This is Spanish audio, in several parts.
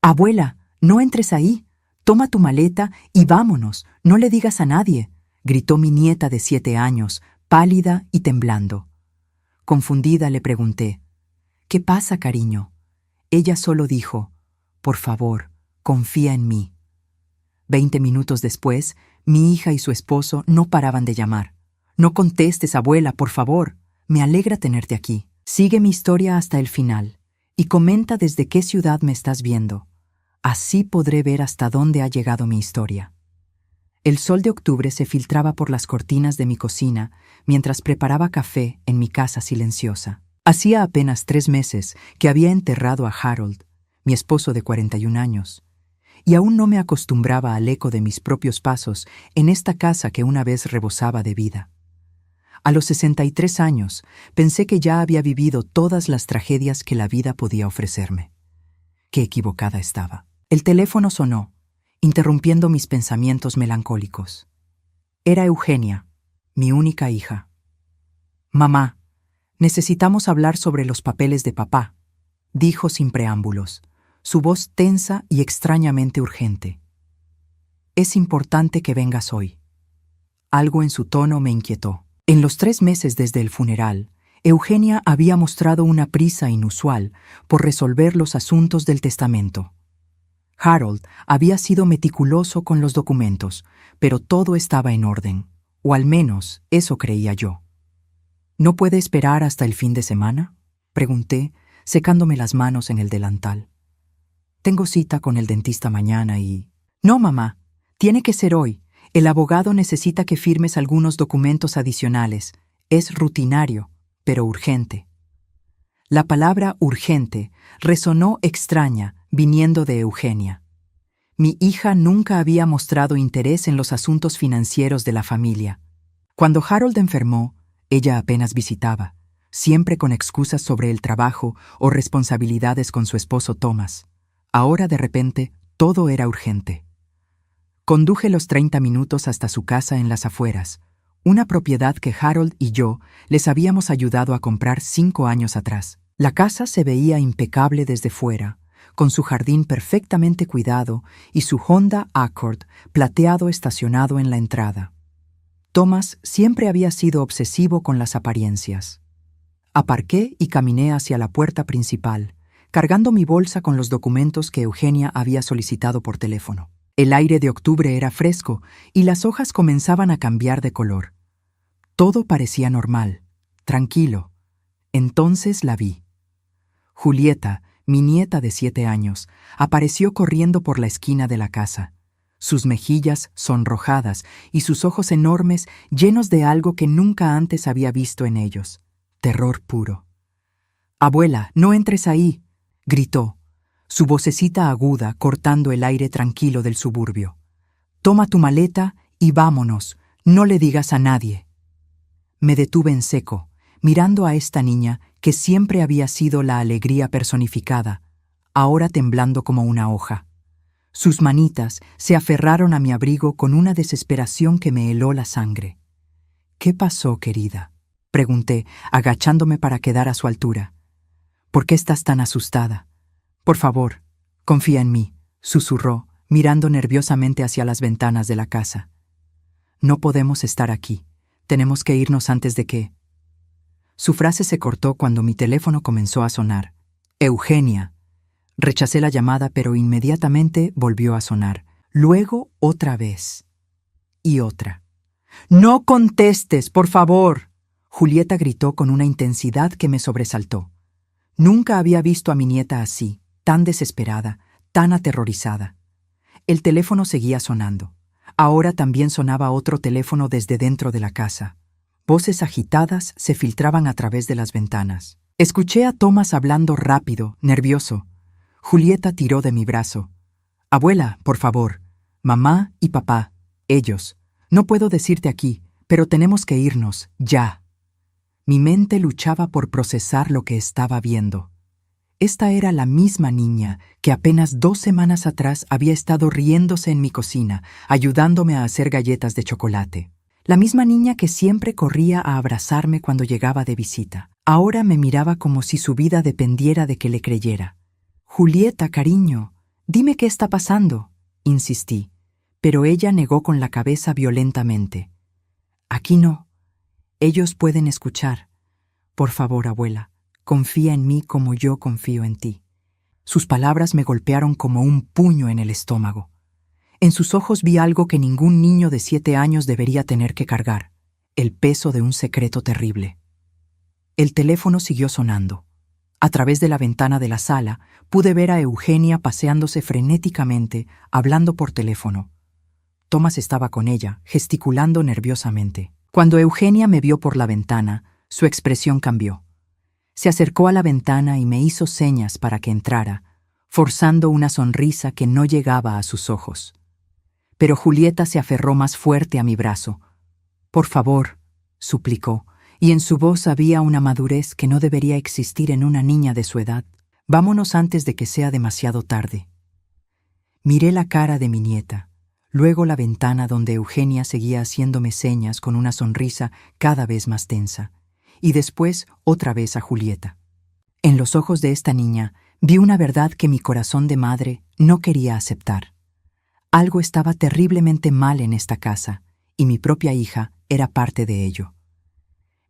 Abuela, no entres ahí. Toma tu maleta y vámonos. No le digas a nadie, gritó mi nieta de 7 años, pálida y temblando. Confundida le pregunté, ¿qué pasa, cariño? Ella solo dijo, por favor, confía en mí. 20 minutos después, mi hija y su esposo no paraban de llamar. No contestes, abuela, por favor. Me alegra tenerte aquí. Sigue mi historia hasta el final y comenta desde qué ciudad me estás viendo. Así podré ver hasta dónde ha llegado mi historia. El sol de octubre se filtraba por las cortinas de mi cocina mientras preparaba café en mi casa silenciosa. Hacía apenas 3 meses que había enterrado a Harold, mi esposo de 41 años, y aún no me acostumbraba al eco de mis propios pasos en esta casa que una vez rebosaba de vida. A los 63 años pensé que ya había vivido todas las tragedias que la vida podía ofrecerme. Qué equivocada estaba. El teléfono sonó, interrumpiendo mis pensamientos melancólicos. Era Eugenia, mi única hija. «Mamá, necesitamos hablar sobre los papeles de papá», dijo sin preámbulos, su voz tensa y extrañamente urgente. «Es importante que vengas hoy». Algo en su tono me inquietó. En los 3 meses desde el funeral, Eugenia había mostrado una prisa inusual por resolver los asuntos del testamento. Harold había sido meticuloso con los documentos, pero todo estaba en orden, o al menos eso creía yo. ¿No puede esperar hasta el fin de semana?, pregunté, secándome las manos en el delantal. Tengo cita con el dentista mañana y... No, mamá, tiene que ser hoy. El abogado necesita que firmes algunos documentos adicionales. Es rutinario, pero urgente. La palabra urgente resonó extraña viniendo de Eugenia. Mi hija nunca había mostrado interés en los asuntos financieros de la familia. Cuando Harold enfermó, ella apenas visitaba, siempre con excusas sobre el trabajo o responsabilidades con su esposo Thomas. Ahora, de repente, todo era urgente. Conduje los 30 minutos hasta su casa en las afueras, una propiedad que Harold y yo les habíamos ayudado a comprar 5 años atrás. La casa se veía impecable desde fuera, con su jardín perfectamente cuidado y su Honda Accord plateado estacionado en la entrada. Thomas siempre había sido obsesivo con las apariencias. Aparqué y caminé hacia la puerta principal, cargando mi bolsa con los documentos que Eugenia había solicitado por teléfono. El aire de octubre era fresco y las hojas comenzaban a cambiar de color. Todo parecía normal, tranquilo. Entonces la vi. Julieta, mi nieta de 7 años, apareció corriendo por la esquina de la casa, sus mejillas sonrojadas y sus ojos enormes llenos de algo que nunca antes había visto en ellos, terror puro. «Abuela, no entres ahí», gritó, su vocecita aguda cortando el aire tranquilo del suburbio. «Toma tu maleta y vámonos, no le digas a nadie». Me detuve en seco, mirando a esta niña que siempre había sido la alegría personificada, ahora temblando como una hoja. Sus manitas se aferraron a mi abrigo con una desesperación que me heló la sangre. «¿Qué pasó, querida?», pregunté, agachándome para quedar a su altura. «¿Por qué estás tan asustada? Por favor, confía en mí», susurró, mirando nerviosamente hacia las ventanas de la casa. «No podemos estar aquí. Tenemos que irnos antes de que...» Su frase se cortó cuando mi teléfono comenzó a sonar. «Eugenia». Rechacé la llamada, pero inmediatamente volvió a sonar. Luego otra vez. Y otra. «¡No contestes, por favor!», Julieta gritó con una intensidad que me sobresaltó. Nunca había visto a mi nieta así, tan desesperada, tan aterrorizada. El teléfono seguía sonando. Ahora también sonaba otro teléfono desde dentro de la casa. Voces agitadas se filtraban a través de las ventanas. Escuché a Thomas hablando rápido, nervioso. Julieta tiró de mi brazo. «Abuela, por favor. Mamá y papá. Ellos. No puedo decirte aquí, pero tenemos que irnos, ya». Mi mente luchaba por procesar lo que estaba viendo. Esta era la misma niña que apenas 2 semanas atrás había estado riéndose en mi cocina, ayudándome a hacer galletas de chocolate. La misma niña que siempre corría a abrazarme cuando llegaba de visita. Ahora me miraba como si su vida dependiera de que le creyera. «Julieta, cariño», Dime qué está pasando, insistí, pero ella negó con la cabeza violentamente. Aquí no. Ellos pueden escuchar. Por favor, abuela, confía en mí como yo confío en ti. Sus palabras me golpearon como un puño en el estómago. En sus ojos vi algo que ningún niño de 7 años debería tener que cargar, el peso de un secreto terrible. El teléfono siguió sonando. A través de la ventana de la sala pude ver a Eugenia paseándose frenéticamente, hablando por teléfono. Thomas estaba con ella, gesticulando nerviosamente. Cuando Eugenia me vio por la ventana, su expresión cambió. Se acercó a la ventana y me hizo señas para que entrara, forzando una sonrisa que no llegaba a sus ojos. Pero Julieta se aferró más fuerte a mi brazo. «Por favor», suplicó, y en su voz había una madurez que no debería existir en una niña de su edad. «Vámonos antes de que sea demasiado tarde». Miré la cara de mi nieta, luego la ventana donde Eugenia seguía haciéndome señas con una sonrisa cada vez más tensa, y después otra vez a Julieta. En los ojos de esta niña vi una verdad que mi corazón de madre no quería aceptar. Algo estaba terriblemente mal en esta casa, y mi propia hija era parte de ello.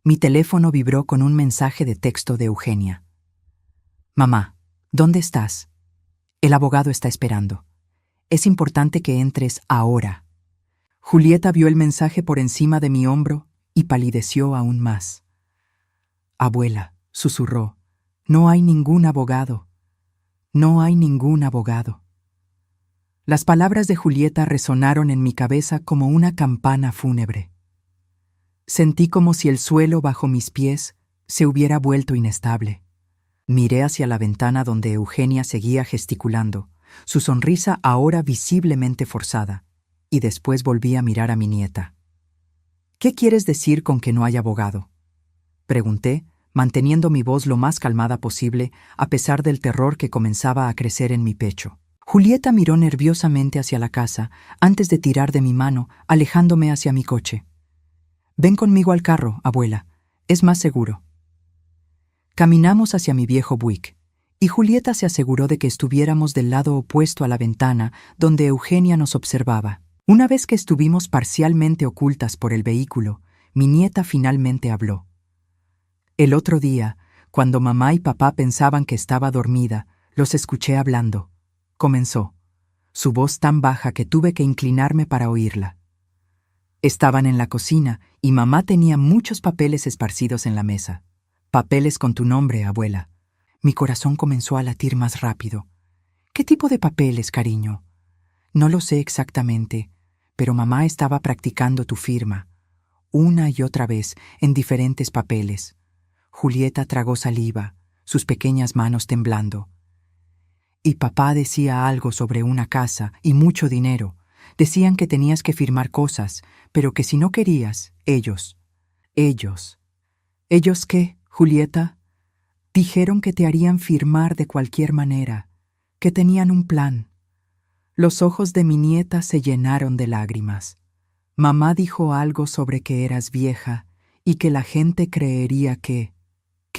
Mi teléfono vibró con un mensaje de texto de Eugenia. «Mamá, ¿dónde estás? El abogado está esperando. Es importante que entres ahora». Julieta vio el mensaje por encima de mi hombro y palideció aún más. «Abuela», susurró, «no hay ningún abogado. No hay ningún abogado». Las palabras de Julieta resonaron en mi cabeza como una campana fúnebre. Sentí como si el suelo bajo mis pies se hubiera vuelto inestable. Miré hacia la ventana donde Eugenia seguía gesticulando, su sonrisa ahora visiblemente forzada, y después volví a mirar a mi nieta. «¿Qué quieres decir con que no hay abogado?», pregunté, manteniendo mi voz lo más calmada posible a pesar del terror que comenzaba a crecer en mi pecho. Julieta miró nerviosamente hacia la casa antes de tirar de mi mano, alejándome hacia mi coche. «Ven conmigo al carro, abuela. Es más seguro». Caminamos hacia mi viejo Buick, y Julieta se aseguró de que estuviéramos del lado opuesto a la ventana donde Eugenia nos observaba. Una vez que estuvimos parcialmente ocultas por el vehículo, mi nieta finalmente habló. «El otro día, cuando mamá y papá pensaban que estaba dormida, los escuché hablando», comenzó, su voz tan baja que tuve que inclinarme para oírla. «Estaban en la cocina y mamá tenía muchos papeles esparcidos en la mesa. Papeles con tu nombre, abuela». Mi corazón comenzó a latir más rápido. «¿Qué tipo de papeles, cariño?» «No lo sé exactamente, pero mamá estaba practicando tu firma, una y otra vez, en diferentes papeles». Julieta tragó saliva, sus pequeñas manos temblando. «Y papá decía algo sobre una casa y mucho dinero. Decían que tenías que firmar cosas, pero que si no querías, ellos. ¿Ellos qué, Julieta?» «Dijeron que te harían firmar de cualquier manera, que tenían un plan». Los ojos de mi nieta se llenaron de lágrimas. «Mamá dijo algo sobre que eras vieja y que la gente creería que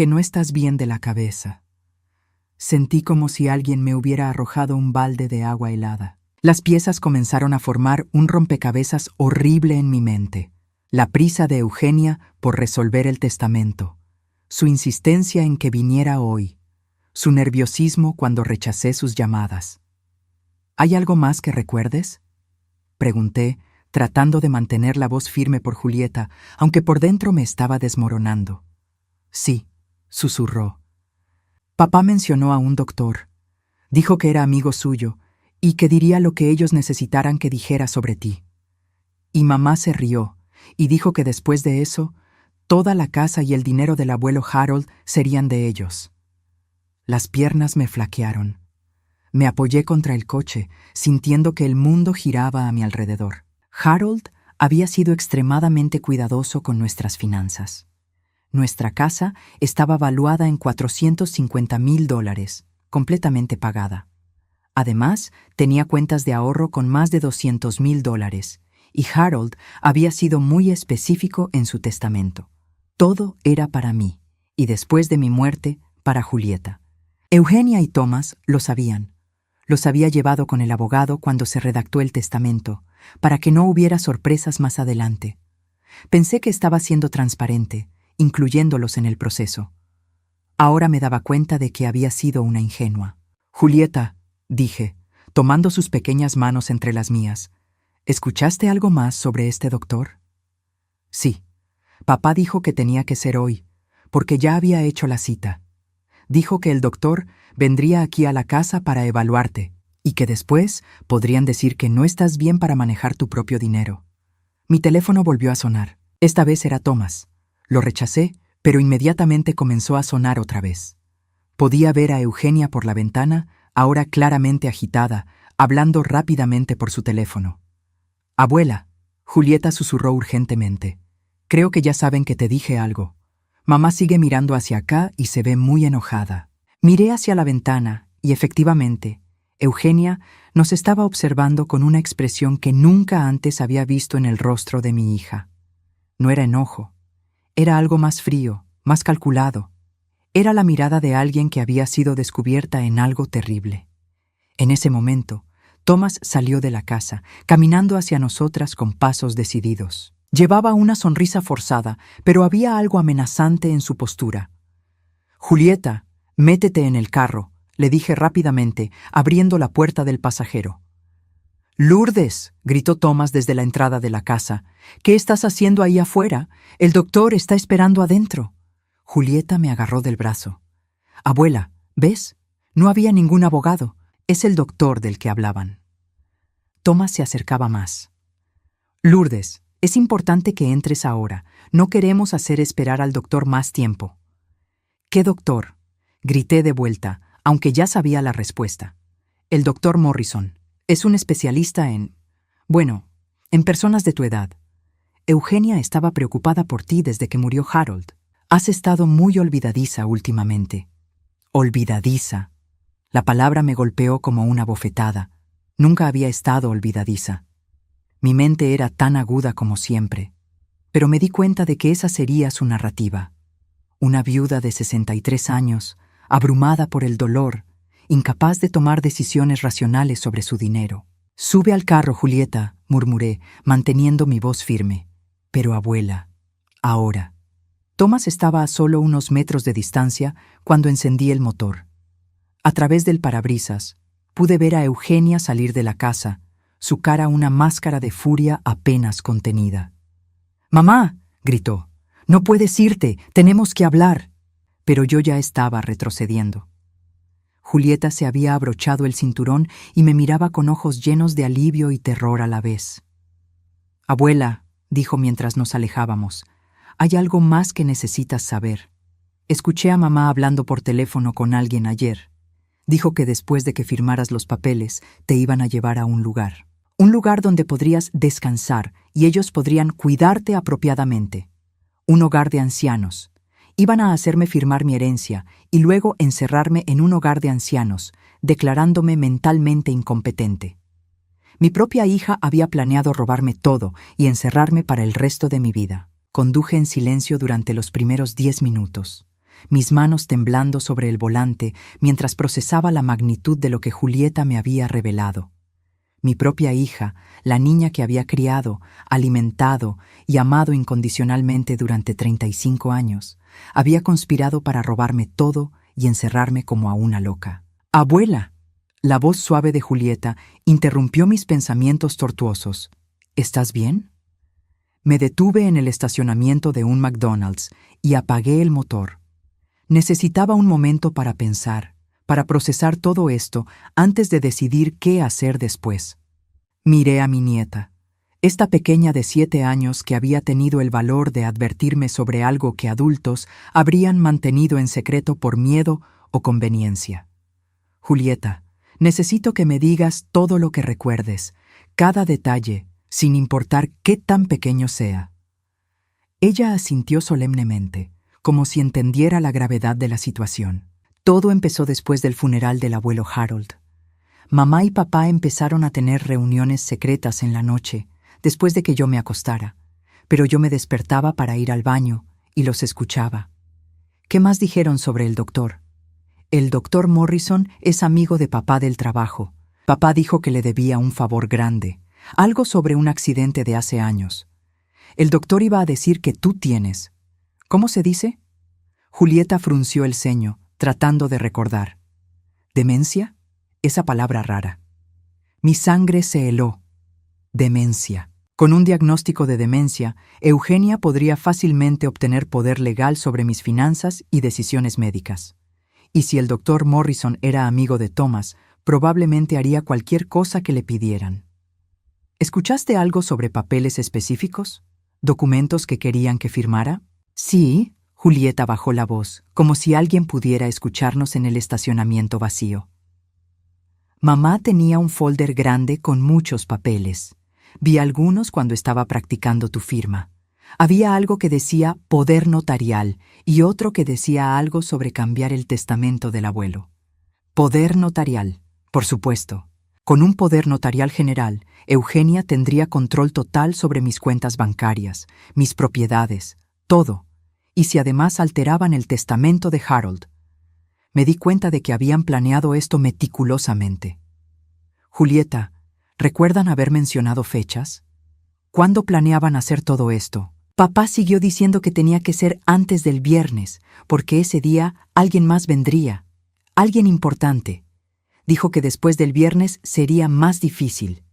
no estás bien de la cabeza». Sentí como si alguien me hubiera arrojado un balde de agua helada. Las piezas comenzaron a formar un rompecabezas horrible en mi mente. La prisa de Eugenia por resolver el testamento, su insistencia en que viniera hoy, su nerviosismo cuando rechacé sus llamadas. «¿Hay algo más que recuerdes?», pregunté, tratando de mantener la voz firme por Julieta, aunque por dentro me estaba desmoronando. «Sí», susurró. «Papá mencionó a un doctor. Dijo que era amigo suyo y que diría lo que ellos necesitaran que dijera sobre ti. Y mamá se rió y dijo que después de eso, toda la casa y el dinero del abuelo Harold serían de ellos». Las piernas me flaquearon. Me apoyé contra el coche, sintiendo que el mundo giraba a mi alrededor. Harold había sido extremadamente cuidadoso con nuestras finanzas. Nuestra casa estaba valuada en $450,000, completamente pagada. Además, tenía cuentas de ahorro con más de $200,000, y Harold había sido muy específico en su testamento. Todo era para mí, y después de mi muerte, para Julieta. Eugenia y Thomas lo sabían. Los había llevado con el abogado cuando se redactó el testamento, para que no hubiera sorpresas más adelante. Pensé que estaba siendo transparente, incluyéndolos en el proceso. Ahora me daba cuenta de que había sido una ingenua. Julieta, dije, tomando sus pequeñas manos entre las mías, ¿escuchaste algo más sobre este doctor? Sí. Papá dijo que tenía que ser hoy, porque ya había hecho la cita. Dijo que el doctor vendría aquí a la casa para evaluarte y que después podrían decir que no estás bien para manejar tu propio dinero. Mi teléfono volvió a sonar. Esta vez era Thomas. Lo rechacé, pero inmediatamente comenzó a sonar otra vez. Podía ver a Eugenia por la ventana, ahora claramente agitada, hablando rápidamente por su teléfono. «Abuela», Julieta susurró urgentemente. «Creo que ya saben que te dije algo. Mamá sigue mirando hacia acá y se ve muy enojada». Miré hacia la ventana y efectivamente, Eugenia nos estaba observando con una expresión que nunca antes había visto en el rostro de mi hija. No era enojo, era algo más frío, más calculado. Era la mirada de alguien que había sido descubierta en algo terrible. En ese momento, Thomas salió de la casa, caminando hacia nosotras con pasos decididos. Llevaba una sonrisa forzada, pero había algo amenazante en su postura. «Julieta, métete en el carro», le dije rápidamente, abriendo la puerta del pasajero. «Lourdes», gritó Thomas desde la entrada de la casa, «¿qué estás haciendo ahí afuera? El doctor está esperando adentro». Julieta me agarró del brazo. «Abuela, ¿ves? No había ningún abogado. Es el doctor del que hablaban». Thomas se acercaba más. «Lourdes, es importante que entres ahora. No queremos hacer esperar al doctor más tiempo». «¿Qué doctor?», grité de vuelta, aunque ya sabía la respuesta. «El doctor Morrison. Es un especialista en personas de tu edad. Eugenia estaba preocupada por ti desde que murió Harold. Has estado muy olvidadiza últimamente». «Olvidadiza». La palabra me golpeó como una bofetada. Nunca había estado olvidadiza. Mi mente era tan aguda como siempre, pero me di cuenta de que esa sería su narrativa. Una viuda de 63 años, abrumada por el dolor, incapaz de tomar decisiones racionales sobre su dinero. «Sube al carro, Julieta», murmuré, manteniendo mi voz firme. «Pero abuela, ahora». Thomas estaba a solo unos metros de distancia cuando encendí el motor. A través del parabrisas, pude ver a Eugenia salir de la casa, su cara una máscara de furia apenas contenida. «¡Mamá!», gritó. «No puedes irte, tenemos que hablar». Pero yo ya estaba retrocediendo. Julieta se había abrochado el cinturón y me miraba con ojos llenos de alivio y terror a la vez. «Abuela», dijo mientras nos alejábamos, «hay algo más que necesitas saber. Escuché a mamá hablando por teléfono con alguien ayer. Dijo que después de que firmaras los papeles, te iban a llevar a un lugar donde podrías descansar y ellos podrían cuidarte apropiadamente. Un hogar de ancianos. Iban a hacerme firmar mi herencia y luego encerrarme en un hogar de ancianos, declarándome mentalmente incompetente. Mi propia hija había planeado robarme todo y encerrarme para el resto de mi vida. Conduje en silencio durante los primeros 10 minutos, mis manos temblando sobre el volante mientras procesaba la magnitud de lo que Julieta me había revelado. Mi propia hija, la niña que había criado, alimentado y amado incondicionalmente durante 35 años, había conspirado para robarme todo y encerrarme como a una loca. «Abuela», la voz suave de Julieta interrumpió mis pensamientos tortuosos. «¿Estás bien?». Me detuve en el estacionamiento de un McDonald's y apagué el motor. Necesitaba un momento para pensar, para procesar todo esto antes de decidir qué hacer después. Miré a mi nieta, esta pequeña de 7 años que había tenido el valor de advertirme sobre algo que adultos habrían mantenido en secreto por miedo o conveniencia. «Julieta, necesito que me digas todo lo que recuerdes, cada detalle, sin importar qué tan pequeño sea». Ella asintió solemnemente, como si entendiera la gravedad de la situación. Todo empezó después del funeral del abuelo Harold. Mamá y papá empezaron a tener reuniones secretas en la noche, después de que yo me acostara, pero yo me despertaba para ir al baño y los escuchaba. ¿Qué más dijeron sobre el doctor? «El doctor Morrison es amigo de papá del trabajo», Papá dijo que le debía un favor grande, algo sobre un accidente de hace años. El doctor iba a decir que tú tienes. ¿Cómo se dice? Julieta frunció el ceño, tratando de recordar. ¿Demencia? Esa palabra rara. Mi sangre se heló. Demencia. Con un diagnóstico de demencia, Eugenia podría fácilmente obtener poder legal sobre mis finanzas y decisiones médicas. Y si el doctor Morrison era amigo de Thomas, probablemente haría cualquier cosa que le pidieran. ¿Escuchaste algo sobre papeles específicos? ¿Documentos que querían que firmara? Sí, Julieta bajó la voz, como si alguien pudiera escucharnos en el estacionamiento vacío. Mamá tenía un folder grande con muchos papeles. Vi algunos cuando estaba practicando tu firma. Había algo que decía poder notarial y otro que decía algo sobre cambiar el testamento del abuelo. Poder notarial, por supuesto. Con un poder notarial general, Eugenia tendría control total sobre mis cuentas bancarias, mis propiedades, todo. Y si además alteraban el testamento de Harold. Me di cuenta de que habían planeado esto meticulosamente. Julieta, ¿recuerdan haber mencionado fechas? ¿Cuándo planeaban hacer todo esto? Papá siguió diciendo que tenía que ser antes del viernes, porque ese día alguien más vendría, alguien importante. Dijo que después del viernes sería más difícil.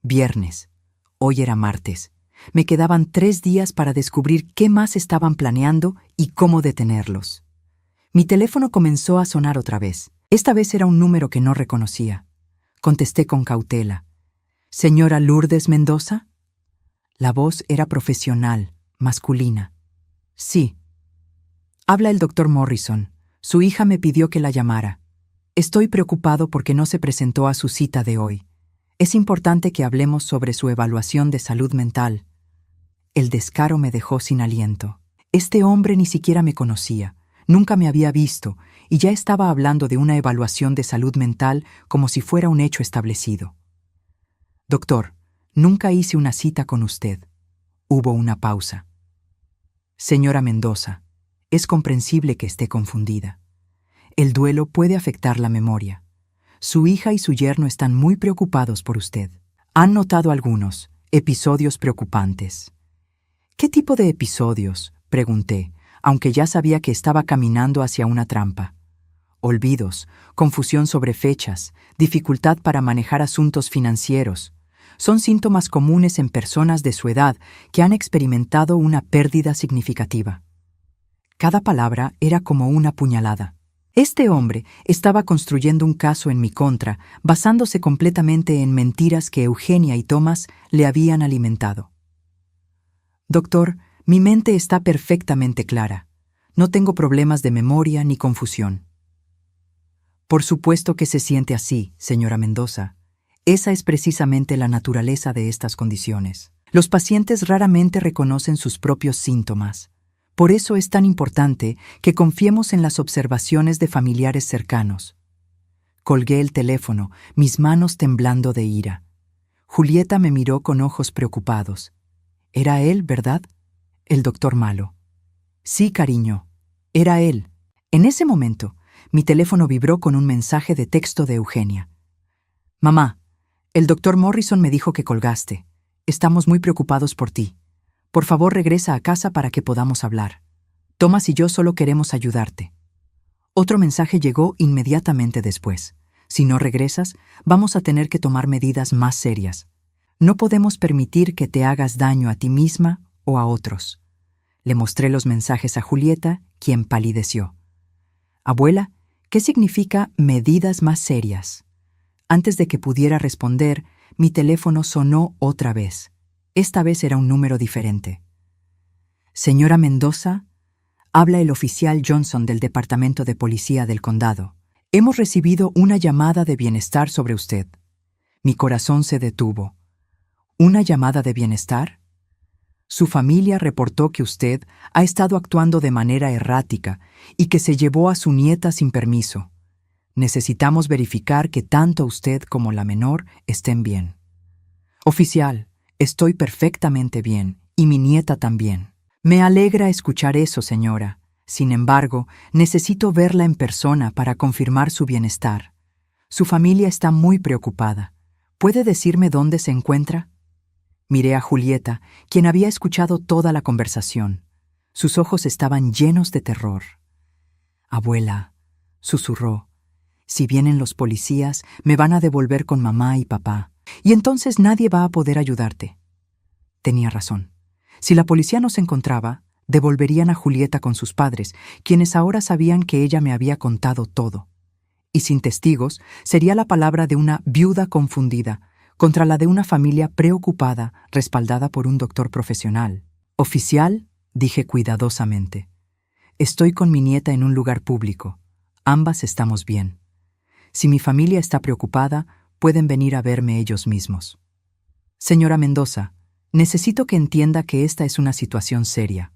Viernes. Hoy era martes. Me quedaban 3 días para descubrir qué más estaban planeando y cómo detenerlos. Mi teléfono comenzó a sonar otra vez. Esta vez era un número que no reconocía. Contesté con cautela. ¿Señora Lourdes Mendoza? La voz era profesional, masculina. Sí. Habla el doctor Morrison. Su hija me pidió que la llamara. Estoy preocupado porque no se presentó a su cita de hoy. Es importante que hablemos sobre su evaluación de salud mental. El descaro me dejó sin aliento. Este hombre ni siquiera me conocía, nunca me había visto, y ya estaba hablando de una evaluación de salud mental como si fuera un hecho establecido. Doctor, nunca hice una cita con usted. Hubo una pausa. Señora Mendoza, es comprensible que esté confundida. El duelo puede afectar la memoria. Su hija y su yerno están muy preocupados por usted. Han notado algunos episodios preocupantes. ¿Qué tipo de episodios?, pregunté, aunque ya sabía que estaba caminando hacia una trampa. Olvidos, confusión sobre fechas, dificultad para manejar asuntos financieros. Son síntomas comunes en personas de su edad que han experimentado una pérdida significativa. Cada palabra era como una puñalada. Este hombre estaba construyendo un caso en mi contra, basándose completamente en mentiras que Eugenia y Thomas le habían alimentado. Doctor, mi mente está perfectamente clara. No tengo problemas de memoria ni confusión. Por supuesto que se siente así, señora Mendoza. Esa es precisamente la naturaleza de estas condiciones. Los pacientes raramente reconocen sus propios síntomas. Por eso es tan importante que confiemos en las observaciones de familiares cercanos. Colgué el teléfono, mis manos temblando de ira. Julieta me miró con ojos preocupados. Era él, ¿verdad? El doctor malo. Sí, cariño, era él. En ese momento, mi teléfono vibró con un mensaje de texto de Eugenia. Mamá, el doctor Morrison me dijo que colgaste. Estamos muy preocupados por ti. Por favor, regresa a casa para que podamos hablar. Thomas y yo solo queremos ayudarte. Otro mensaje llegó inmediatamente después. Si no regresas, vamos a tener que tomar medidas más serias. No podemos permitir que te hagas daño a ti misma o a otros. Le mostré los mensajes a Julieta, quien palideció. Abuela, ¿qué significa medidas más serias? Antes de que pudiera responder, mi teléfono sonó otra vez. Esta vez era un número diferente. Señora Mendoza, habla el oficial Johnson del Departamento de Policía del Condado. Hemos recibido una llamada de bienestar sobre usted. Mi corazón se detuvo. ¿Una llamada de bienestar? Su familia reportó que usted ha estado actuando de manera errática y que se llevó a su nieta sin permiso. Necesitamos verificar que tanto usted como la menor estén bien. Oficial, estoy perfectamente bien y mi nieta también. Me alegra escuchar eso, señora. Sin embargo, necesito verla en persona para confirmar su bienestar. Su familia está muy preocupada. ¿Puede decirme dónde se encuentra? Miré a Julieta, quien había escuchado toda la conversación. Sus ojos estaban llenos de terror. Abuela, susurró, si vienen los policías, me van a devolver con mamá y papá, y entonces nadie va a poder ayudarte. Tenía razón. Si la policía nos encontraba, devolverían a Julieta con sus padres, quienes ahora sabían que ella me había contado todo. Y sin testigos, sería la palabra de una viuda confundida contra la de una familia preocupada, respaldada por un doctor profesional. Oficial, dije cuidadosamente. Estoy con mi nieta en un lugar público. Ambas estamos bien. Si mi familia está preocupada, pueden venir a verme ellos mismos. Señora Mendoza, necesito que entienda que esta es una situación seria.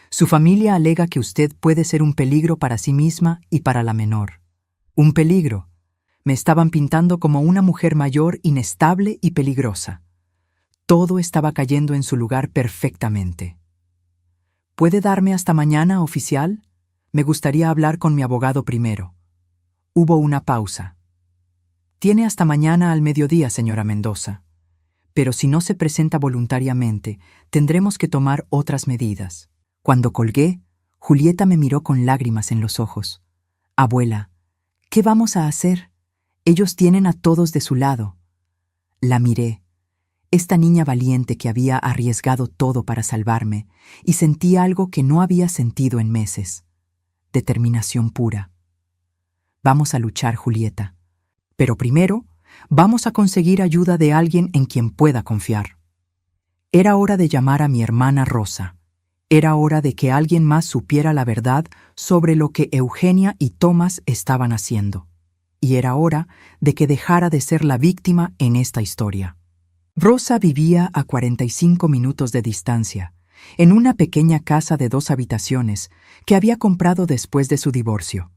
Su familia alega que usted puede ser un peligro para sí misma y para la menor. Un peligro. Me estaban pintando como una mujer mayor, inestable y peligrosa. Todo estaba cayendo en su lugar perfectamente. ¿Puede darme hasta mañana, oficial? Me gustaría hablar con mi abogado primero. Hubo una pausa. Tiene hasta mañana al mediodía, señora Mendoza. Pero si no se presenta voluntariamente, tendremos que tomar otras medidas. Cuando colgué, Julieta me miró con lágrimas en los ojos. Abuela, ¿qué vamos a hacer? Ellos tienen a todos de su lado. La miré. Esta niña valiente que había arriesgado todo para salvarme, y sentí algo que no había sentido en meses. Determinación pura. Vamos a luchar, Julieta. Pero primero, vamos a conseguir ayuda de alguien en quien pueda confiar. Era hora de llamar a mi hermana Rosa. Era hora de que alguien más supiera la verdad sobre lo que Eugenia y Tomás estaban haciendo. Y era hora de que dejara de ser la víctima en esta historia. Rosa vivía a 45 minutos de distancia, en una pequeña casa de 2 habitaciones que había comprado después de su divorcio.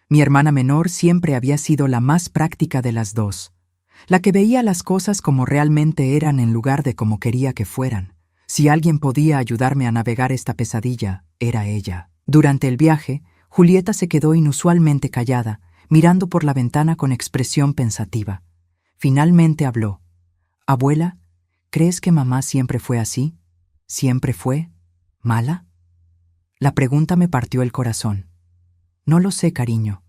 Mi hermana menor siempre había sido la más práctica de las dos, la que veía las cosas como realmente eran en lugar de como quería que fueran. Si alguien podía ayudarme a navegar esta pesadilla, era ella. Durante el viaje, Julieta se quedó inusualmente callada, mirando por la ventana con expresión pensativa. Finalmente habló. Abuela, ¿crees que mamá siempre fue así? ¿Siempre fue mala? La pregunta me partió el corazón. No lo sé, cariño.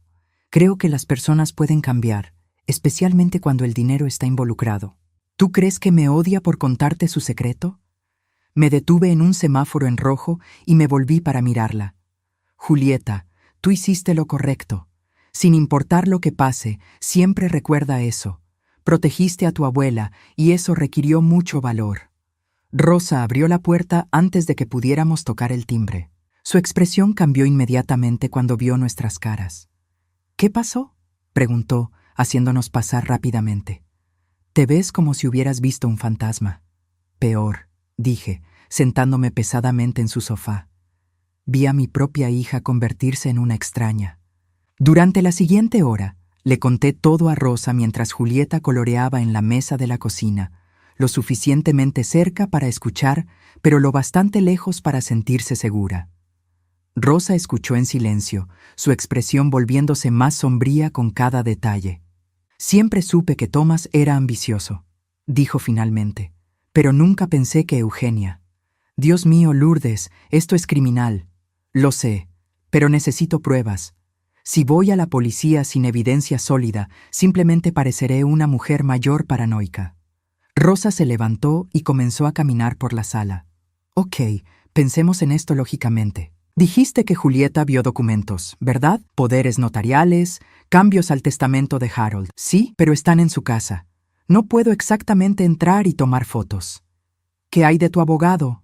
Creo que las personas pueden cambiar, especialmente cuando el dinero está involucrado. ¿Tú crees que me odia por contarte su secreto? Me detuve en un semáforo en rojo y me volví para mirarla. Julieta, tú hiciste lo correcto. Sin importar lo que pase, siempre recuerda eso. Protegiste a tu abuela y eso requirió mucho valor. Rosa abrió la puerta antes de que pudiéramos tocar el timbre. Su expresión cambió inmediatamente cuando vio nuestras caras. ¿Qué pasó?, preguntó, haciéndonos pasar rápidamente. Te ves como si hubieras visto un fantasma. Peor, dije, sentándome pesadamente en su sofá. Vi a mi propia hija convertirse en una extraña. Durante la siguiente hora, le conté todo a Rosa mientras Julieta coloreaba en la mesa de la cocina, lo suficientemente cerca para escuchar, pero lo bastante lejos para sentirse segura. Rosa escuchó en silencio, su expresión volviéndose más sombría con cada detalle. Siempre supe que Tomás era ambicioso, dijo finalmente, pero nunca pensé que Eugenia. Dios mío, Lourdes, esto es criminal. Lo sé, pero necesito pruebas. Si voy a la policía sin evidencia sólida, simplemente pareceré una mujer mayor paranoica. Rosa se levantó y comenzó a caminar por la sala. Ok, pensemos en esto lógicamente. Dijiste que Julieta vio documentos, ¿verdad? Poderes notariales, cambios al testamento de Harold. Sí, pero están en su casa. No puedo exactamente entrar y tomar fotos. ¿Qué hay de tu abogado?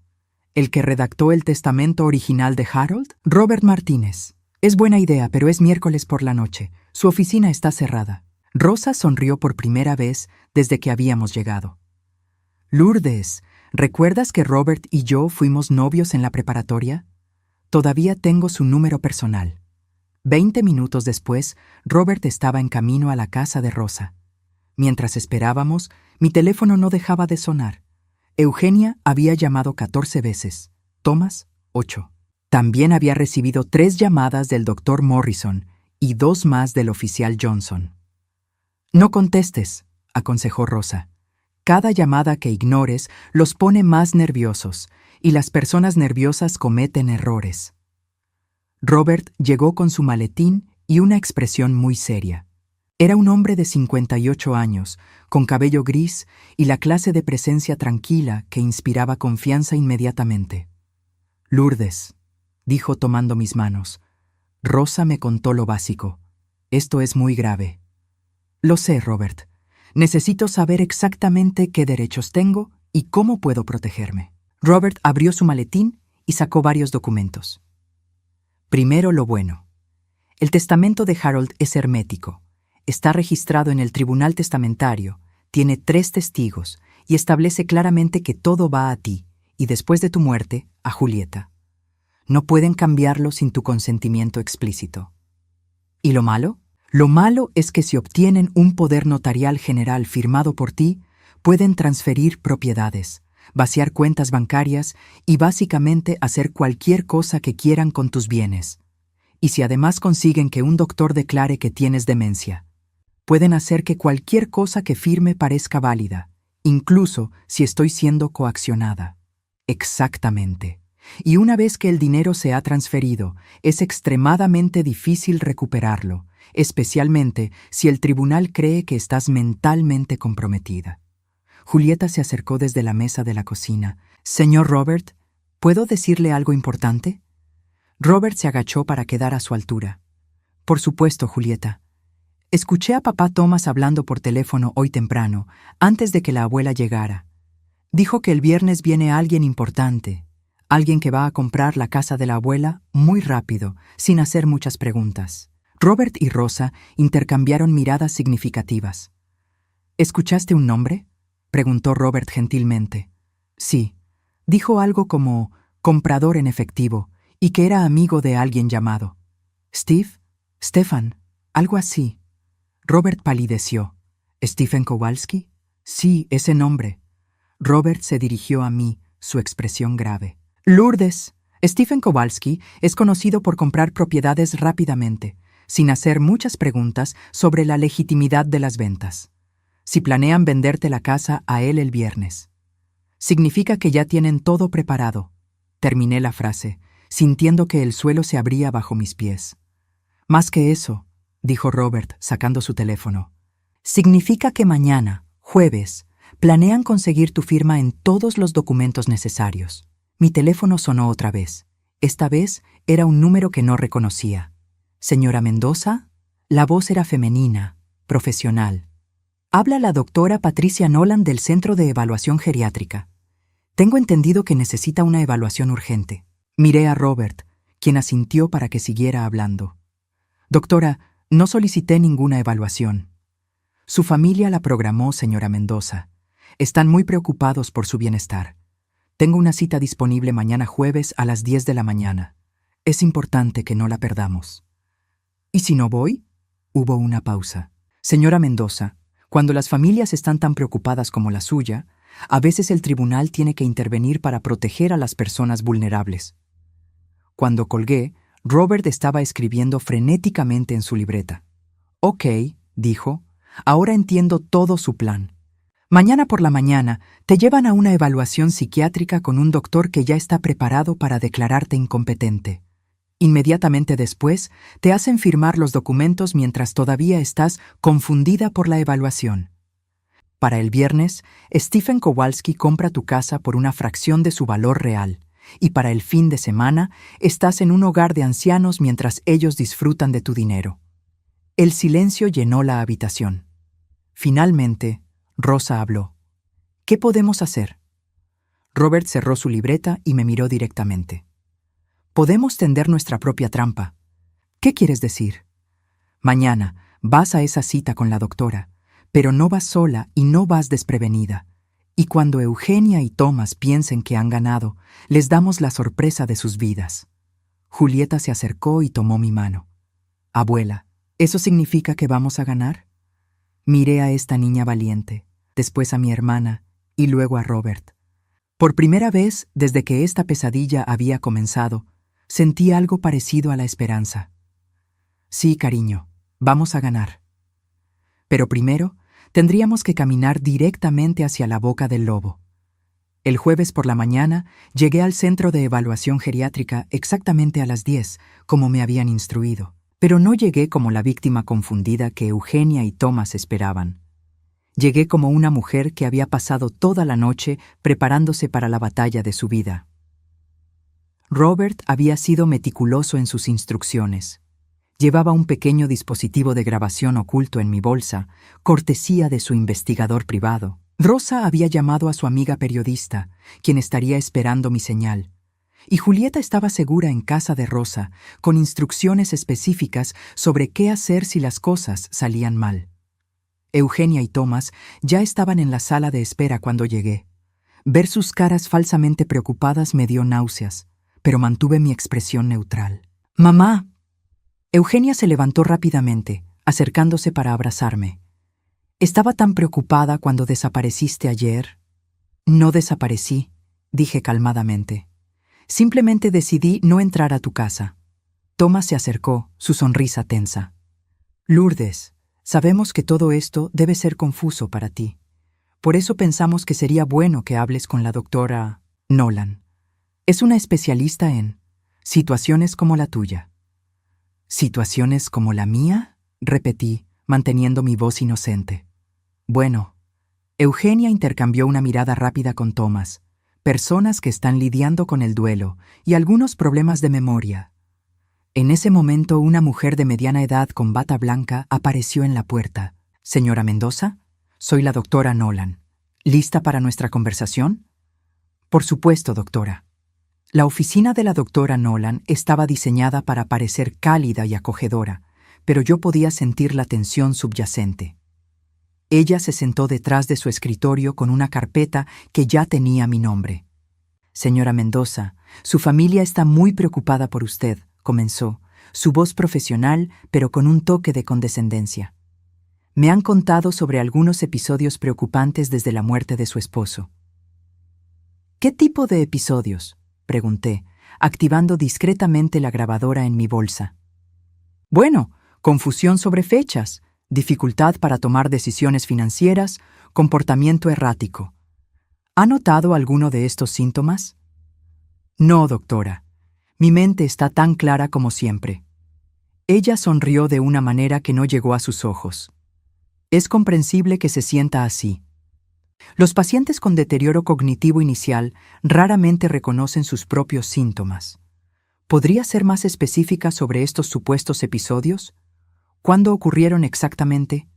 ¿El que redactó el testamento original de Harold? Robert Martínez. Es buena idea, pero es miércoles por la noche. Su oficina está cerrada. Rosa sonrió por primera vez desde que habíamos llegado. Lourdes, ¿recuerdas que Robert y yo fuimos novios en la preparatoria? Todavía tengo su número personal. 20 minutos después, Robert estaba en camino a la casa de Rosa. Mientras esperábamos, mi teléfono no dejaba de sonar. Eugenia había llamado 14 veces, Tomás 8. También había recibido 3 llamadas del doctor Morrison y 2 más del oficial Johnson. No contestes, aconsejó Rosa. Cada llamada que ignores los pone más nerviosos, y las personas nerviosas cometen errores. Robert llegó con su maletín y una expresión muy seria. Era un hombre de 58 años, con cabello gris y la clase de presencia tranquila que inspiraba confianza inmediatamente. Lourdes, dijo tomando mis manos. Rosa me contó lo básico. Esto es muy grave. Lo sé, Robert. Necesito saber exactamente qué derechos tengo y cómo puedo protegerme. Robert abrió su maletín y sacó varios documentos. Primero, lo bueno. El testamento de Harold es hermético. Está registrado en el Tribunal Testamentario, tiene 3 testigos y establece claramente que todo va a ti y después de tu muerte, a Julieta. No pueden cambiarlo sin tu consentimiento explícito. ¿Y lo malo? Lo malo es que si obtienen un poder notarial general firmado por ti, pueden transferir propiedades, vaciar cuentas bancarias y básicamente hacer cualquier cosa que quieran con tus bienes. Y si además consiguen que un doctor declare que tienes demencia, pueden hacer que cualquier cosa que firme parezca válida, incluso si estoy siendo coaccionada. Exactamente. Y una vez que el dinero se ha transferido, es extremadamente difícil recuperarlo, especialmente si el tribunal cree que estás mentalmente comprometida. Julieta se acercó desde la mesa de la cocina. «Señor Robert, ¿puedo decirle algo importante?» Robert se agachó para quedar a su altura. «Por supuesto, Julieta. Escuché a papá Thomas hablando por teléfono hoy temprano, antes de que la abuela llegara. Dijo que el viernes viene alguien importante, alguien que va a comprar la casa de la abuela muy rápido, sin hacer muchas preguntas». Robert y Rosa intercambiaron miradas significativas. «¿Escuchaste un nombre?», preguntó Robert gentilmente. «Sí». Dijo algo como comprador en efectivo y que era amigo de alguien llamado Steve, Stefan, algo así. Robert palideció. ¿Stephen Kowalski? Sí, ese nombre. Robert se dirigió a mí, su expresión grave. «Lourdes, Stephen Kowalski es conocido por comprar propiedades rápidamente, sin hacer muchas preguntas sobre la legitimidad de las ventas. Si planean venderte la casa a él el viernes, significa que ya tienen todo preparado». Terminé la frase, sintiendo que el suelo se abría bajo mis pies. «Más que eso», dijo Robert, sacando su teléfono. «Significa que mañana, jueves, planean conseguir tu firma en todos los documentos necesarios». Mi teléfono sonó otra vez. Esta vez era un número que no reconocía. «Señora Mendoza?» La voz era femenina, profesional. «Habla la doctora Patricia Nolan del Centro de Evaluación Geriátrica. Tengo entendido que necesita una evaluación urgente». Miré a Robert, quien asintió para que siguiera hablando. «Doctora, no solicité ninguna evaluación. Su familia la programó, señora Mendoza. Están muy preocupados por su bienestar. Tengo una cita disponible mañana jueves a las 10 de la mañana. Es importante que no la perdamos». «¿Y si no voy?» Hubo una pausa. «Señora Mendoza, cuando las familias están tan preocupadas como la suya, a veces el tribunal tiene que intervenir para proteger a las personas vulnerables». Cuando colgué, Robert estaba escribiendo frenéticamente en su libreta. «Ok», dijo, «ahora entiendo todo su plan. Mañana por la mañana te llevan a una evaluación psiquiátrica con un doctor que ya está preparado para declararte incompetente. Inmediatamente después, te hacen firmar los documentos mientras todavía estás confundida por la evaluación. Para el viernes, Stephen Kowalski compra tu casa por una fracción de su valor real, y para el fin de semana estás en un hogar de ancianos mientras ellos disfrutan de tu dinero». El silencio llenó la habitación. Finalmente, Rosa habló. «¿Qué podemos hacer?» Robert cerró su libreta y me miró directamente. «Podemos tender nuestra propia trampa». «¿Qué quieres decir?» «Mañana vas a esa cita con la doctora, pero no vas sola y no vas desprevenida. Y cuando Eugenia y Thomas piensen que han ganado, les damos la sorpresa de sus vidas». Julieta se acercó y tomó mi mano. «Abuela, ¿eso significa que vamos a ganar?» Miré a esta niña valiente, después a mi hermana y luego a Robert. Por primera vez desde que esta pesadilla había comenzado, sentí algo parecido a la esperanza. «Sí, cariño, vamos a ganar». Pero primero, tendríamos que caminar directamente hacia la boca del lobo. El jueves por la mañana llegué al centro de evaluación geriátrica exactamente a las 10, como me habían instruido. Pero no llegué como la víctima confundida que Eugenia y Thomas esperaban. Llegué como una mujer que había pasado toda la noche preparándose para la batalla de su vida. Robert había sido meticuloso en sus instrucciones. Llevaba un pequeño dispositivo de grabación oculto en mi bolsa, cortesía de su investigador privado. Rosa había llamado a su amiga periodista, quien estaría esperando mi señal. Y Julieta estaba segura en casa de Rosa, con instrucciones específicas sobre qué hacer si las cosas salían mal. Eugenia y Thomas ya estaban en la sala de espera cuando llegué. Ver sus caras falsamente preocupadas me dio náuseas, pero mantuve mi expresión neutral. «Mamá». Eugenia se levantó rápidamente, acercándose para abrazarme. «Estaba tan preocupada cuando desapareciste ayer». «No desaparecí», dije calmadamente. «Simplemente decidí no entrar a tu casa». Thomas se acercó, su sonrisa tensa. «Lourdes, sabemos que todo esto debe ser confuso para ti. Por eso pensamos que sería bueno que hables con la doctora Nolan. Es una especialista en situaciones como la tuya». «¿Situaciones como la mía?», repetí, manteniendo mi voz inocente. «Bueno». Eugenia intercambió una mirada rápida con Thomas. «Personas que están lidiando con el duelo y algunos problemas de memoria». En ese momento, una mujer de mediana edad con bata blanca apareció en la puerta. «Señora Mendoza, soy la doctora Nolan. ¿Lista para nuestra conversación?» «Por supuesto, doctora». La oficina de la doctora Nolan estaba diseñada para parecer cálida y acogedora, pero yo podía sentir la tensión subyacente. Ella se sentó detrás de su escritorio con una carpeta que ya tenía mi nombre. «Señora Mendoza, su familia está muy preocupada por usted», comenzó, su voz profesional, pero con un toque de condescendencia. «Me han contado sobre algunos episodios preocupantes desde la muerte de su esposo». «¿Qué tipo de episodios?», pregunté, activando discretamente la grabadora en mi bolsa. «Bueno, confusión sobre fechas, dificultad para tomar decisiones financieras, comportamiento errático. ¿Ha notado alguno de estos síntomas?» «No, doctora. Mi mente está tan clara como siempre». Ella sonrió de una manera que no llegó a sus ojos. «Es comprensible que se sienta así. Los pacientes con deterioro cognitivo inicial raramente reconocen sus propios síntomas. ¿Podría ser más específica sobre estos supuestos episodios? ¿Cuándo ocurrieron exactamente?»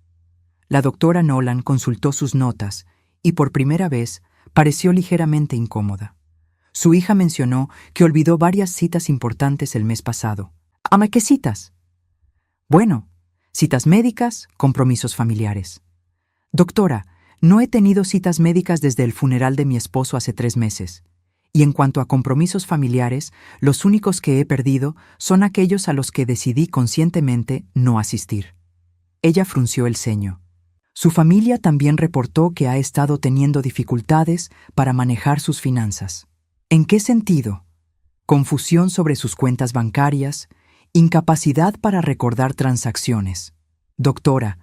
La doctora Nolan consultó sus notas y por primera vez pareció ligeramente incómoda. Su hija mencionó que olvidó varias citas importantes el mes pasado. «¿Ama qué citas?» «Bueno, citas médicas, compromisos familiares». «Doctora, no he tenido citas médicas desde el funeral de mi esposo hace 3 meses. Y en cuanto a compromisos familiares, los únicos que he perdido son aquellos a los que decidí conscientemente no asistir». Ella frunció el ceño. Su familia también reportó que ha estado teniendo dificultades para manejar sus finanzas. ¿En qué sentido? Confusión sobre sus cuentas bancarias, incapacidad para recordar transacciones. «Doctora,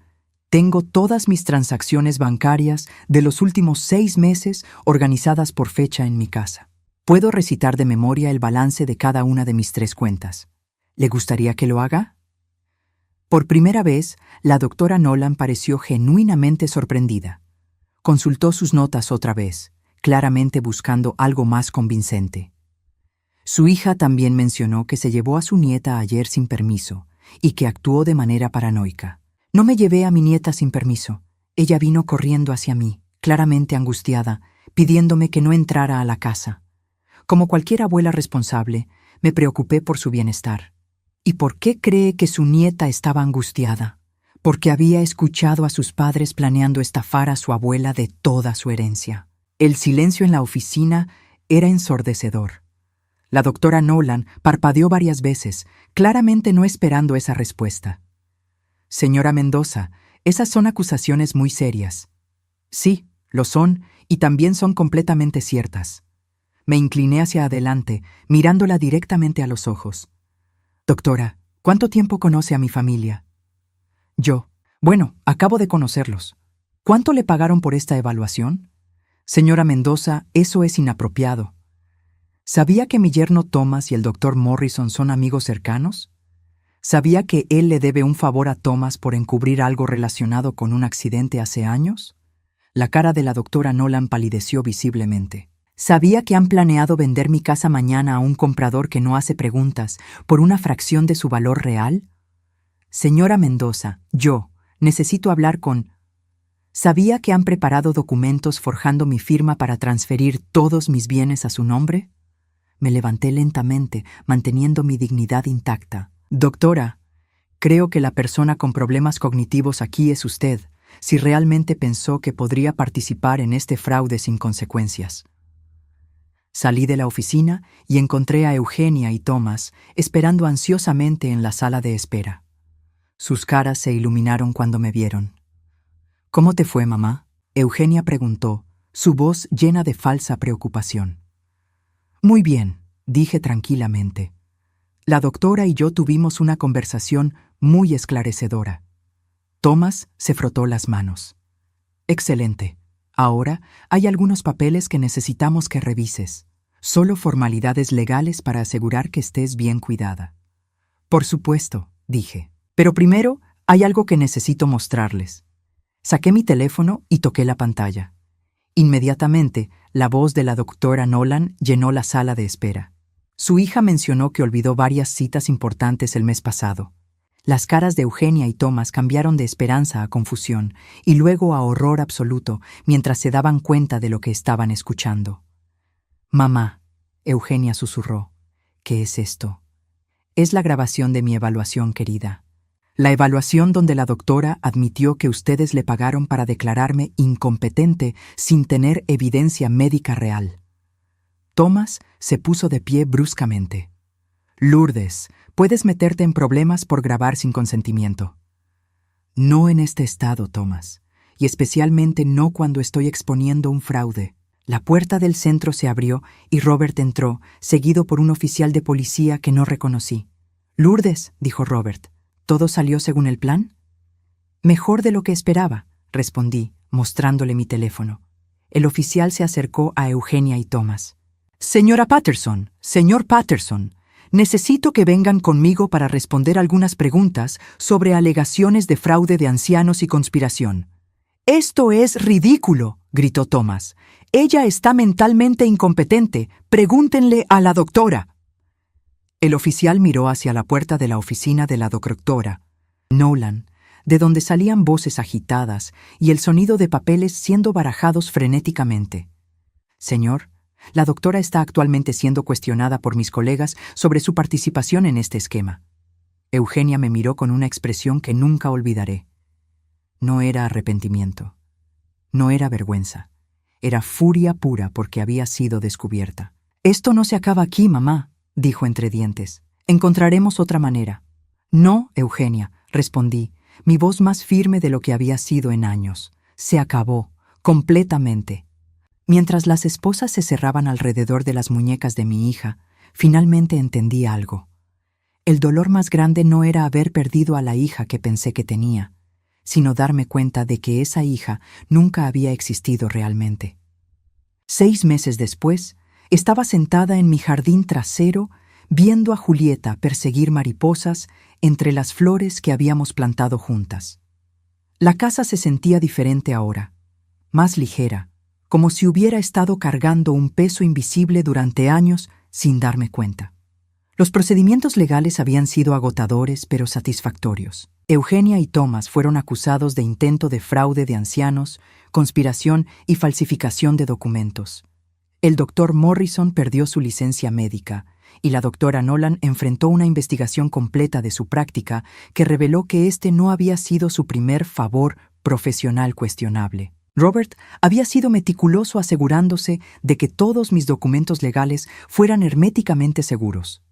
tengo todas mis transacciones bancarias de los últimos 6 meses organizadas por fecha en mi casa. Puedo recitar de memoria el balance de cada una de mis 3 cuentas. ¿Le gustaría que lo haga?» Por primera vez, la doctora Nolan pareció genuinamente sorprendida. Consultó sus notas otra vez, claramente buscando algo más convincente. Su hija también mencionó que se llevó a su nieta ayer sin permiso y que actuó de manera paranoica. «No me llevé a mi nieta sin permiso. Ella vino corriendo hacia mí, claramente angustiada, pidiéndome que no entrara a la casa. Como cualquier abuela responsable, me preocupé por su bienestar». ¿Y por qué cree que su nieta estaba angustiada? Porque había escuchado a sus padres planeando estafar a su abuela de toda su herencia. El silencio en la oficina era ensordecedor. La doctora Nolan parpadeó varias veces, claramente no esperando esa respuesta. «Señora Mendoza, esas son acusaciones muy serias». «Sí, lo son, y también son completamente ciertas». Me incliné hacia adelante, mirándola directamente a los ojos. «Doctora, ¿cuánto tiempo conoce a mi familia?» Yo, Bueno, acabo de conocerlos. ¿Cuánto le pagaron por esta evaluación? Señora Mendoza, eso es inapropiado. ¿Sabía que mi yerno Thomas y el doctor Morrison son amigos cercanos? ¿Sabía que él le debe un favor a Thomas por encubrir algo relacionado con un accidente hace años? La cara de la doctora Nolan palideció visiblemente. ¿Sabía que han planeado vender mi casa mañana a un comprador que no hace preguntas por una fracción de su valor real? Señora Mendoza, yo necesito hablar con... ¿Sabía que han preparado documentos forjando mi firma para transferir todos mis bienes a su nombre? Me levanté lentamente, manteniendo mi dignidad intacta. Doctora, creo que la persona con problemas cognitivos aquí es usted, si realmente pensó que podría participar en este fraude sin consecuencias. Salí de la oficina y encontré a Eugenia y Thomas esperando ansiosamente en la sala de espera. Sus caras se iluminaron cuando me vieron. ¿Cómo te fue, mamá?, Eugenia preguntó, su voz llena de falsa preocupación. Muy bien, dije tranquilamente. La doctora y yo tuvimos una conversación muy esclarecedora. Thomas se frotó las manos. Excelente. Ahora hay algunos papeles que necesitamos que revises. Solo formalidades legales para asegurar que estés bien cuidada. Por supuesto, dije. Pero primero hay algo que necesito mostrarles. Saqué mi teléfono y toqué la pantalla. Inmediatamente, la voz de la doctora Nolan llenó la sala de espera. Su hija mencionó que olvidó varias citas importantes el mes pasado. Las caras de Eugenia y Thomas cambiaron de esperanza a confusión y luego a horror absoluto mientras se daban cuenta de lo que estaban escuchando. «Mamá», Eugenia susurró, «¿qué es esto?» «Es la grabación de mi evaluación, querida. La evaluación donde la doctora admitió que ustedes le pagaron para declararme incompetente sin tener evidencia médica real». Thomas se puso de pie bruscamente. «Lourdes, puedes meterte en problemas por grabar sin consentimiento». «No en este estado, Thomas, y especialmente no cuando estoy exponiendo un fraude». La puerta del centro se abrió y Robert entró, seguido por un oficial de policía que no reconocí. «Lourdes», dijo Robert, ¿todo salió según el plan?» «Mejor de lo que esperaba», respondí, mostrándole mi teléfono. El oficial se acercó a Eugenia y Thomas. «Señora Patterson, señor Patterson, necesito que vengan conmigo para responder algunas preguntas sobre alegaciones de fraude de ancianos y conspiración». «Esto es ridículo», gritó Thomas. «Ella está mentalmente incompetente. Pregúntenle a la doctora». El oficial miró hacia la puerta de la oficina de la doctora Nolan, de donde salían voces agitadas y el sonido de papeles siendo barajados frenéticamente. «Señor, la doctora está actualmente siendo cuestionada por mis colegas sobre su participación en este esquema». Eugenia me miró con una expresión que nunca olvidaré. No era arrepentimiento. No era vergüenza. Era furia pura porque había sido descubierta. «Esto no se acaba aquí, mamá», dijo entre dientes. «Encontraremos otra manera». «No, Eugenia», respondí, mi voz más firme de lo que había sido en años. «Se acabó, completamente». Mientras las esposas se cerraban alrededor de las muñecas de mi hija, finalmente entendí algo. El dolor más grande no era haber perdido a la hija que pensé que tenía, sino darme cuenta de que esa hija nunca había existido realmente. 6 meses después, estaba sentada en mi jardín trasero viendo a Julieta perseguir mariposas entre las flores que habíamos plantado juntas. La casa se sentía diferente ahora, más ligera, como si hubiera estado cargando un peso invisible durante años sin darme cuenta. Los procedimientos legales habían sido agotadores pero satisfactorios. Eugenia y Thomas fueron acusados de intento de fraude de ancianos, conspiración y falsificación de documentos. El doctor Morrison perdió su licencia médica y la doctora Nolan enfrentó una investigación completa de su práctica que reveló que este no había sido su primer favor profesional cuestionable. Robert había sido meticuloso asegurándose de que todos mis documentos legales fueran herméticamente seguros.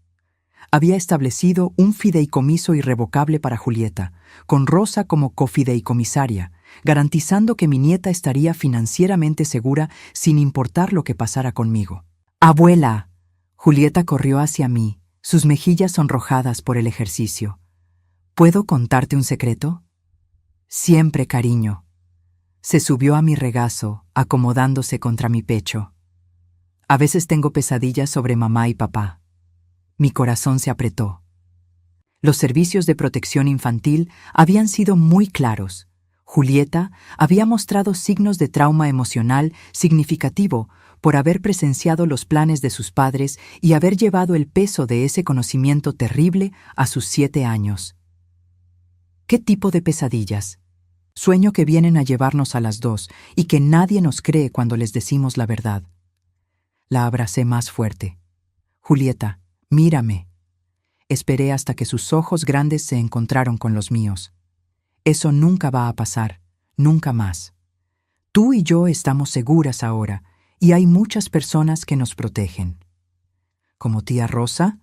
Había establecido un fideicomiso irrevocable para Julieta, con Rosa como cofideicomisaria, garantizando que mi nieta estaría financieramente segura sin importar lo que pasara conmigo. «Abuela», Julieta corrió hacia mí, sus mejillas sonrojadas por el ejercicio. «¿Puedo contarte un secreto?» Siempre, cariño. Se subió a mi regazo, acomodándose contra mi pecho. A veces tengo pesadillas sobre mamá y papá. Mi corazón se apretó. Los servicios de protección infantil habían sido muy claros. Julieta había mostrado signos de trauma emocional significativo por haber presenciado los planes de sus padres y haber llevado el peso de ese conocimiento terrible a sus 7 años. ¿Qué tipo de pesadillas? Sueño que vienen a llevarnos a las dos y que nadie nos cree cuando les decimos la verdad. La abracé más fuerte. Julieta, mírame. Esperé hasta que sus ojos grandes se encontraron con los míos. Eso nunca va a pasar, nunca más. Tú y yo estamos seguras ahora, y hay muchas personas que nos protegen. ¿Como tía Rosa?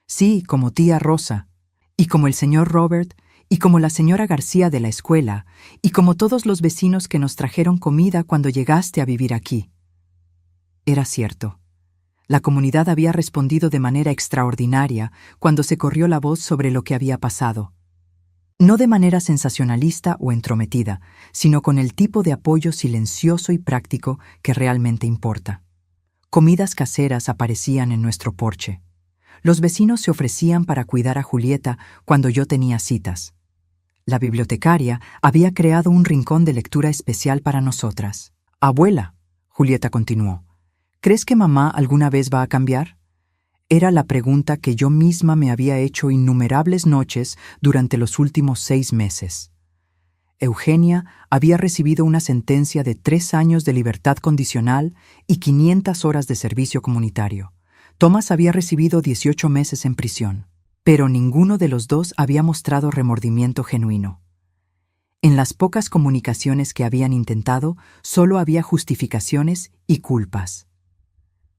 Sí, como tía Rosa. Y como el señor Robert, y como la señora García de la escuela, y como todos los vecinos que nos trajeron comida cuando llegaste a vivir aquí. Era cierto. La comunidad había respondido de manera extraordinaria cuando se corrió la voz sobre lo que había pasado. No de manera sensacionalista o entrometida, sino con el tipo de apoyo silencioso y práctico que realmente importa. Comidas caseras aparecían en nuestro porche. Los vecinos se ofrecían para cuidar a Julieta cuando yo tenía citas. La bibliotecaria había creado un rincón de lectura especial para nosotras. Abuela, Julieta continuó, ¿crees que mamá alguna vez va a cambiar? Era la pregunta que yo misma me había hecho innumerables noches durante los últimos 6 meses. Eugenia había recibido una sentencia de 3 años de libertad condicional y 500 horas de servicio comunitario. Tomás había recibido 18 meses en prisión, pero ninguno de los dos había mostrado remordimiento genuino. En las pocas comunicaciones que habían intentado, solo había justificaciones y culpas.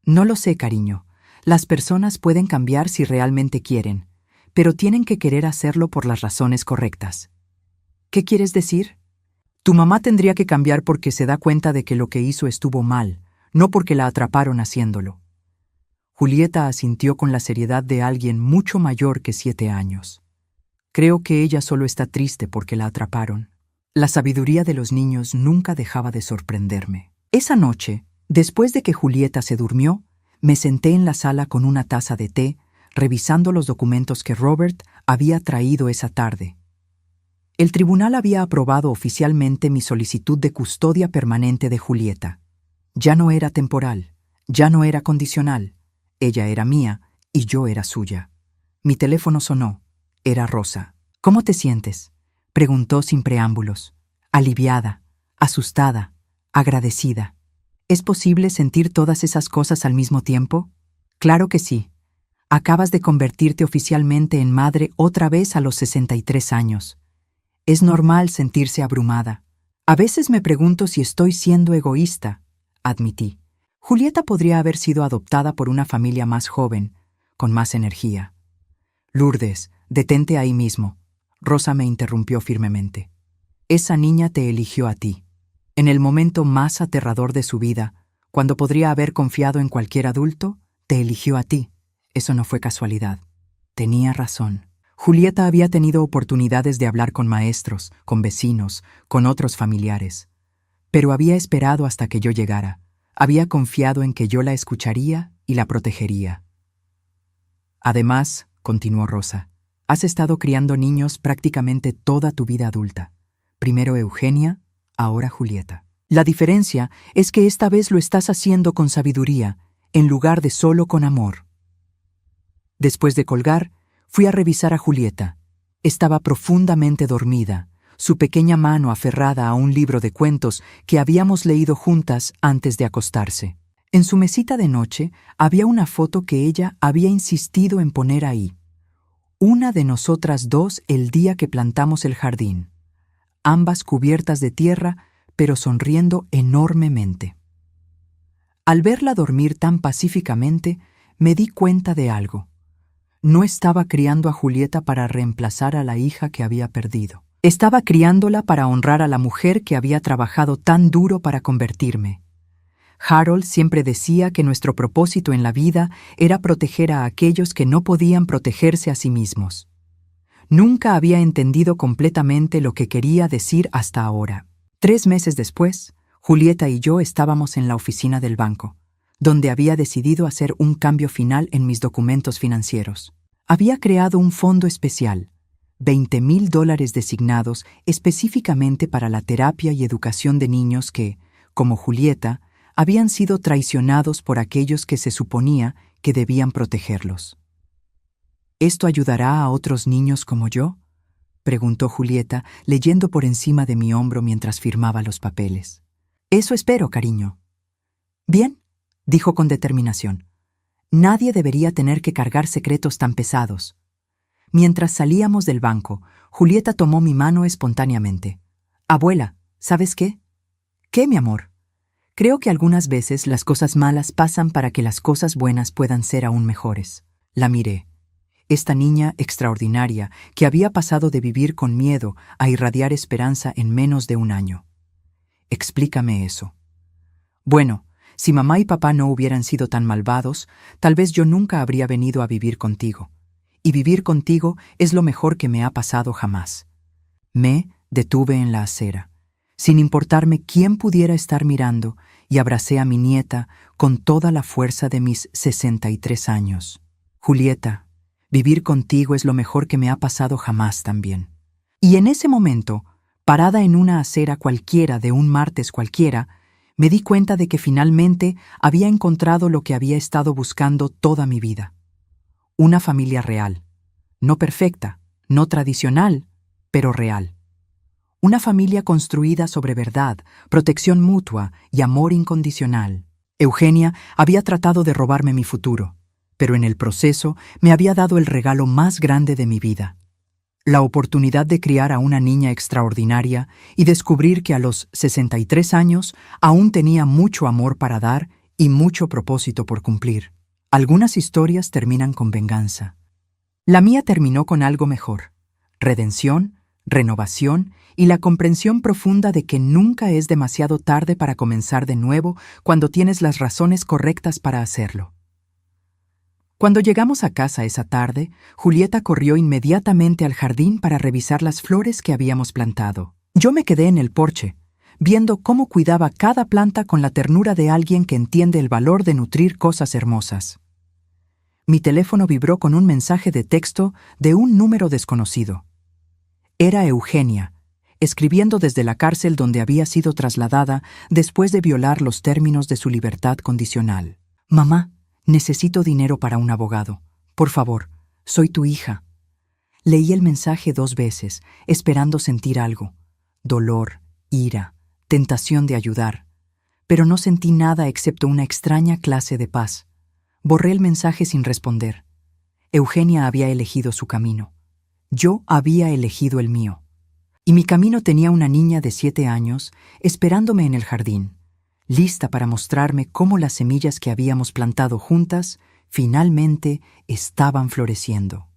No lo sé, cariño. Las personas pueden cambiar si realmente quieren, pero tienen que querer hacerlo por las razones correctas. ¿Qué quieres decir? Tu mamá tendría que cambiar porque se da cuenta de que lo que hizo estuvo mal, no porque la atraparon haciéndolo. Julieta asintió con la seriedad de alguien mucho mayor que 7 años. Creo que ella solo está triste porque la atraparon. La sabiduría de los niños nunca dejaba de sorprenderme. Esa noche, después de que Julieta se durmió, me senté en la sala con una taza de té, revisando los documentos que Robert había traído esa tarde. El tribunal había aprobado oficialmente mi solicitud de custodia permanente de Julieta. Ya no era temporal, ya no era condicional. Ella era mía y yo era suya. Mi teléfono sonó. Era Rosa. ¿Cómo te sientes?, preguntó sin preámbulos. Aliviada, asustada, agradecida. ¿Es posible sentir todas esas cosas al mismo tiempo? Claro que sí. Acabas de convertirte oficialmente en madre otra vez a los 63 años. Es normal sentirse abrumada. A veces me pregunto si estoy siendo egoísta, admití. Julieta podría haber sido adoptada por una familia más joven, con más energía. Lourdes, detente ahí mismo. Rosa me interrumpió firmemente. Esa niña te eligió a ti. En el momento más aterrador de su vida, cuando podría haber confiado en cualquier adulto, te eligió a ti. Eso no fue casualidad. Tenía razón. Julieta había tenido oportunidades de hablar con maestros, con vecinos, con otros familiares. Pero había esperado hasta que yo llegara. Había confiado en que yo la escucharía y la protegería. Además, continuó Rosa, has estado criando niños prácticamente toda tu vida adulta. Primero Eugenia, ahora Julieta. La diferencia es que esta vez lo estás haciendo con sabiduría, en lugar de solo con amor. Después de colgar, fui a revisar a Julieta. Estaba profundamente dormida, su pequeña mano aferrada a un libro de cuentos que habíamos leído juntas antes de acostarse. En su mesita de noche había una foto que ella había insistido en poner ahí. Una de nosotras dos el día que plantamos el jardín. Ambas cubiertas de tierra, pero sonriendo enormemente. Al verla dormir tan pacíficamente, me di cuenta de algo. No estaba criando a Julieta para reemplazar a la hija que había perdido. Estaba criándola para honrar a la mujer que había trabajado tan duro para convertirme. Harold siempre decía que nuestro propósito en la vida era proteger a aquellos que no podían protegerse a sí mismos. Nunca había entendido completamente lo que quería decir hasta ahora. 3 meses después, Julieta y yo estábamos en la oficina del banco, donde había decidido hacer un cambio final en mis documentos financieros. Había creado un fondo especial, $20,000 designados específicamente para la terapia y educación de niños que, como Julieta, habían sido traicionados por aquellos que se suponía que debían protegerlos. ¿Esto ayudará a otros niños como yo?, preguntó Julieta, leyendo por encima de mi hombro mientras firmaba los papeles. Eso espero, cariño. Bien, dijo con determinación. Nadie debería tener que cargar secretos tan pesados. Mientras salíamos del banco, Julieta tomó mi mano espontáneamente. Abuela, ¿sabes qué? ¿Qué, mi amor? Creo que algunas veces las cosas malas pasan para que las cosas buenas puedan ser aún mejores. La miré. Esta niña extraordinaria que había pasado de vivir con miedo a irradiar esperanza en menos de un año. Explícame eso. Bueno, si mamá y papá no hubieran sido tan malvados, tal vez yo nunca habría venido a vivir contigo. Y vivir contigo es lo mejor que me ha pasado jamás. Me detuve en la acera, sin importarme quién pudiera estar mirando, y abracé a mi nieta con toda la fuerza de mis 63 años. Julieta, vivir contigo es lo mejor que me ha pasado jamás también. Y en ese momento, parada en una acera cualquiera de un martes cualquiera, me di cuenta de que finalmente había encontrado lo que había estado buscando toda mi vida. Una familia real. No perfecta, no tradicional, pero real. Una familia construida sobre verdad, protección mutua y amor incondicional. Eugenia había tratado de robarme mi futuro, pero en el proceso me había dado el regalo más grande de mi vida. La oportunidad de criar a una niña extraordinaria y descubrir que a los 63 años aún tenía mucho amor para dar y mucho propósito por cumplir. Algunas historias terminan con venganza. La mía terminó con algo mejor: redención, renovación y la comprensión profunda de que nunca es demasiado tarde para comenzar de nuevo cuando tienes las razones correctas para hacerlo. Cuando llegamos a casa esa tarde, Julieta corrió inmediatamente al jardín para revisar las flores que habíamos plantado. Yo me quedé en el porche, viendo cómo cuidaba cada planta con la ternura de alguien que entiende el valor de nutrir cosas hermosas. Mi teléfono vibró con un mensaje de texto de un número desconocido. Era Eugenia, escribiendo desde la cárcel donde había sido trasladada después de violar los términos de su libertad condicional. Mamá, necesito dinero para un abogado. Por favor, soy tu hija. Leí el mensaje 2 veces, esperando sentir algo. Dolor, ira, tentación de ayudar. Pero no sentí nada excepto una extraña clase de paz. Borré el mensaje sin responder. Eugenia había elegido su camino. Yo había elegido el mío. Y mi camino tenía una niña de 7 años esperándome en el jardín, lista para mostrarme cómo las semillas que habíamos plantado juntas finalmente estaban floreciendo.